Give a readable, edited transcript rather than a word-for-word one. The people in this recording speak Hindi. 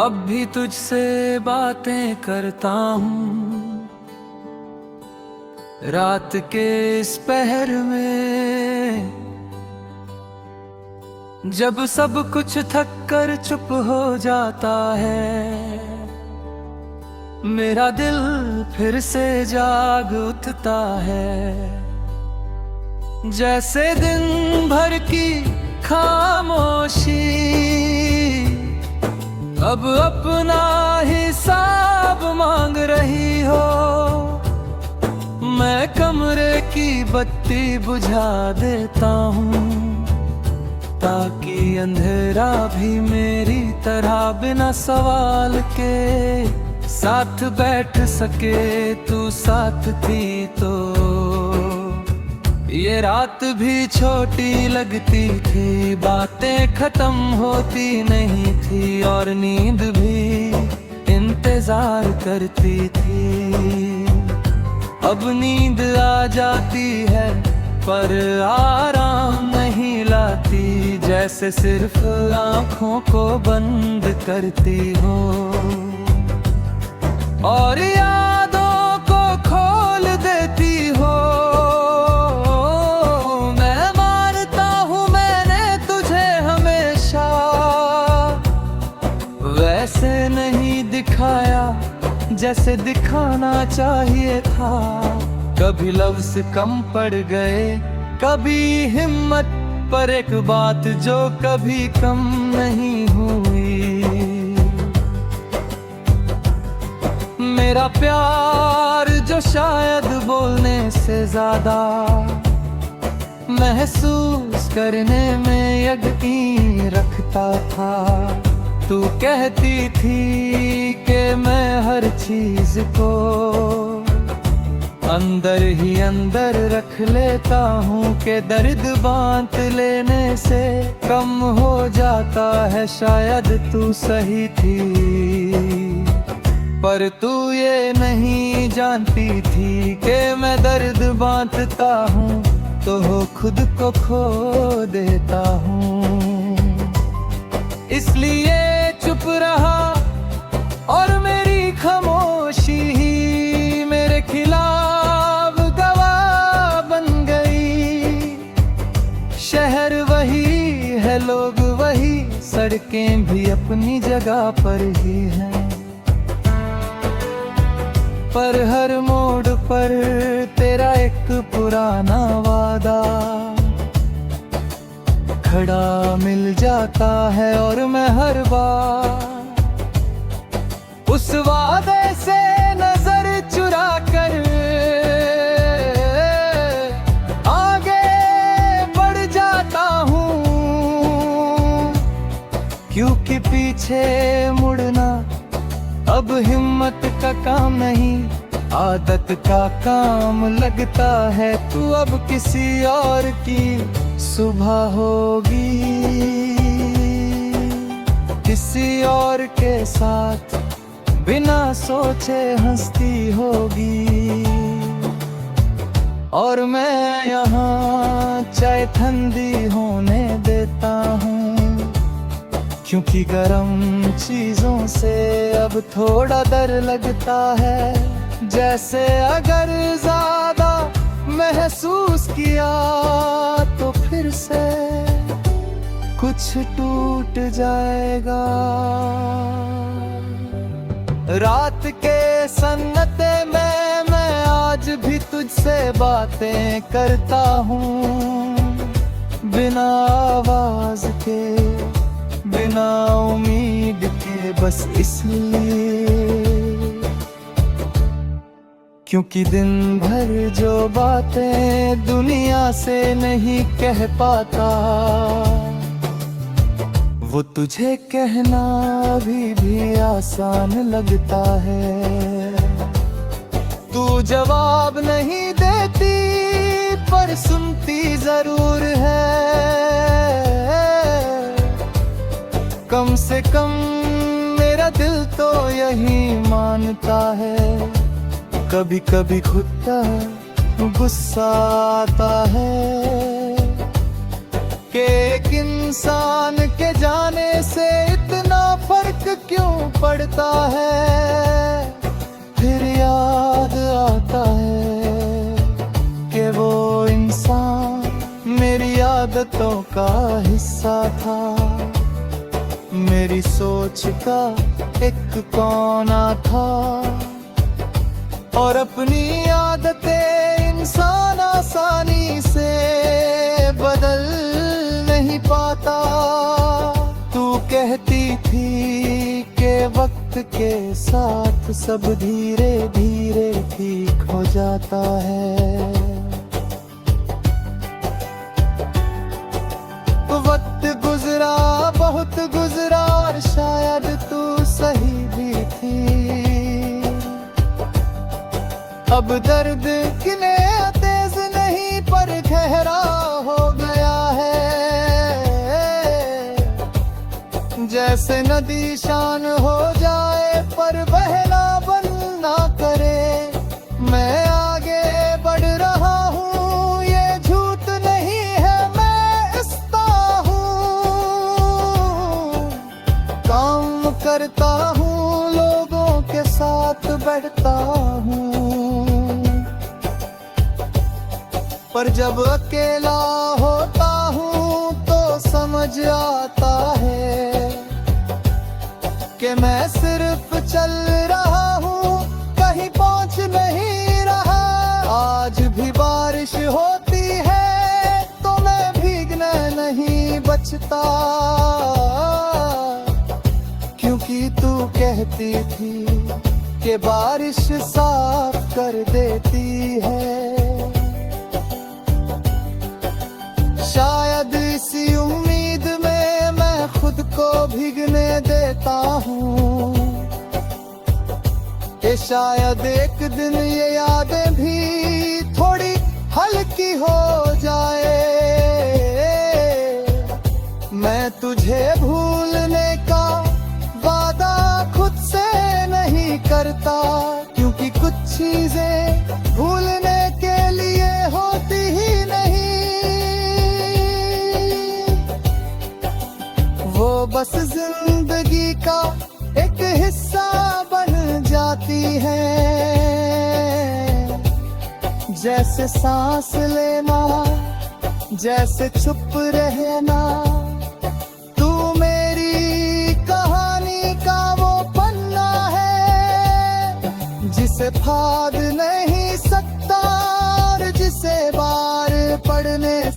अब भी तुझसे बातें करता हूँ रात के इस पहर में, जब सब कुछ थक कर चुप हो जाता है। मेरा दिल फिर से जाग उठता है, जैसे दिन भर की खामोशी अब अपना हिसाब मांग रही हो। मैं कमरे की बत्ती बुझा देता हूँ ताकि अंधेरा भी मेरी तरह बिना सवाल के साथ बैठ सके। तू साथ थी तो ये रात भी छोटी लगती थी, बातें खत्म होती नहीं थी और नींद भी इंतजार करती थी। अब नींद आ जाती है पर आराम नहीं लाती, जैसे सिर्फ आँखों को बंद करती हो और यादों को खोल देती हो। वैसे नहीं दिखाया जैसे दिखाना चाहिए था, कभी लफ्ज़ कम पड़ गए, कभी हिम्मत पर एक बात जो कभी कम नहीं हुई। मेरा प्यार जो शायद बोलने से ज्यादा महसूस करने में यकीन रखता था। तू कहती थी कि मैं हर चीज को अंदर ही अंदर रख लेता हूँ, कि दर्द बांट लेने से कम हो जाता है। शायद तू सही थी पर तू ये नहीं जानती थी कि मैं दर्द बांटता हूँ तो खुद को खो देता हूँ। इसलिए चुप रहा और मेरी खामोशी ही मेरे खिलाफ गवाह बन गई। शहर वही है, लोग वही, सड़कें भी अपनी जगह पर ही हैं, पर हर मोड़ पर तेरा एक पुराना वादा खड़ा मिल जाता है। और मैं हर बार उस वादे से नजर चुरा कर आगे बढ़ जाता हूँ, क्योंकि पीछे मुड़ना अब हिम्मत का काम नहीं, आदत का काम लगता है। तू अब किसी और की सुबह होगी, किसी और के साथ बिना सोचे हंसती होगी। और मैं यहाँ चाय ठंडी होने देता हूँ, क्योंकि गर्म चीजों से अब थोड़ा डर लगता है। जैसे अगर ज्यादा महसूस किया तो फिर से कुछ टूट जाएगा। रात के सन्नाटे में मैं आज भी तुझसे बातें करता हूँ, बिना आवाज के, बिना उम्मीद के, बस इसलिए क्योंकि दिन भर जो बातें दुनिया से नहीं कह पाता, वो तुझे कहना भी आसान लगता है। तू जवाब नहीं देती पर सुनती जरूर है, कम से कम मेरा दिल तो यही मानता है। कभी कभी खुद का गुस्सा आता है कि एक इंसान के जाने से इतना फर्क क्यों पड़ता है, फिर याद आता है कि वो इंसान मेरी आदतों का हिस्सा था, मेरी सोच का एक कोना था। और अपनी आदतें इंसान आसानी से बदल नहीं पाता। तू कहती थी कि वक्त के साथ सब धीरे धीरे ठीक हो जाता है। वक्त गुजरा, बहुत गुजरा, और शायद तू सही भी थी। अब दर्द गिने तेज नहीं पर गहरा हो गया है, जैसे नदी शान हो जाए पर बहना बंद ना करे। मैं आगे बढ़ रहा हूँ, ये झूठ नहीं है, मैं इस्ता हूँ। काम करता हूँ, लोगों के साथ बैठता हूँ, पर जब अकेला होता हूँ तो समझ आता है कि मैं सिर्फ चल रहा हूँ, कहीं पहुँच नहीं रहा। आज भी बारिश होती है तो मैं भीगने नहीं बचता, क्योंकि तू कहती थी कि बारिश साफ कर देती है। शायद इसी उम्मीद में मैं खुद को भीगने देता हूँ कि शायद एक दिन ये यादें भी थोड़ी हल्की हो जाए। मैं तुझे भूलने का वादा खुद से नहीं करता, क्योंकि कुछ चीजें भूलने के लिए होती ही नहीं, वो बस जिंदगी का एक हिस्सा बन जाती है। जैसे सांस लेना, जैसे चुप रहना, तू मेरी कहानी का वो पन्ना है जिसे फाड़ नहीं सकता और जिसे बार पढ़ने